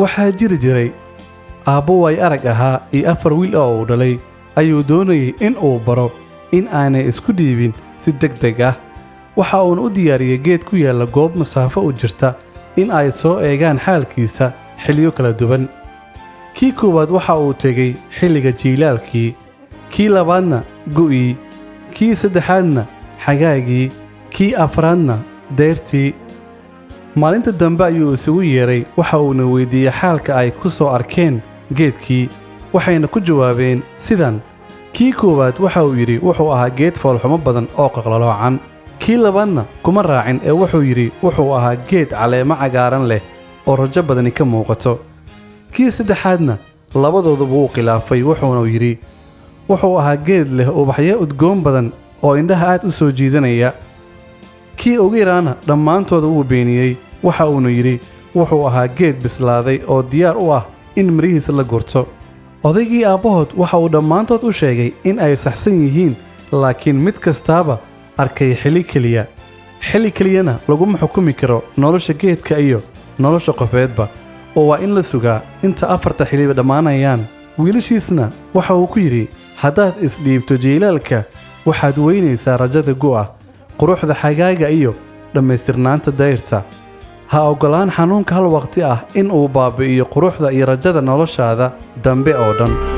waxaa jiri jiray aabbo way arag ahaa iyo 4 wiil oo uu dhalay ayuu doonayay in uu baro in aanay isku dhiibin si degdeg ah. waxa uu u diyaariyay geed ku yaala goob masaafo u jirta in ay soo eegaan xaalkiisa xilliyo kala duwan. kii koowaad waxa uu tegay xilliga jiilaalkii, kii labaadna gu'ii, kii saddexaadna xagaagii, kii afraadna deyrtii. maalinta dambe ayuu isugu yeeray waxa uuna weydiiyey xaalka ay ku soo arkeen geedkii, waxayna ku jawaabeen sidan. kii koowaad waxa uu yidhi wuxuu ahaa geed foolxumo badan oo qaqlaloocan. kii labaadna kuma raacin ee wuxuu yidhi wuxuu ahaa geed caleemo cagaaran leh oo rajo badani ka muuqato. kii saddexaadna labadooduba wuu khilaafay, wuxuuna yidhi wuxuu ahaa geed leh ubaxyo udgoon badan oo indhaha aad u soo jiidanaya. kii ugu yaraana dhammaantooda wuu beeniyey, waxa uuna yidhi wuxuu ahaa geed bislaaday oo diyaar u ah in mirihiisa la gurto. odaygii aabbahood waxa uu dhammaantood u sheegay in ay saxsan yihiin, laakiin mid kastaaba arkay xilli keliya. xilli keliyana laguma xukumi karo nolosha geedka iyo nolosha qofeedba, oo waa in la sugaa inta 4 xilliba dhammaanayaan. wiilashiisna waxa uu ku yidhi haddaad isdhiibto jiilaalka waxaad weynaysaa rajada gu'a, quruxda xagaaga iyo dhammaystirnaanta dayrta. ha oggolaan xanuunka hal waqti ah in uu baabi'iyo quruxda iyo rajada noloshaada dambe oo dhan.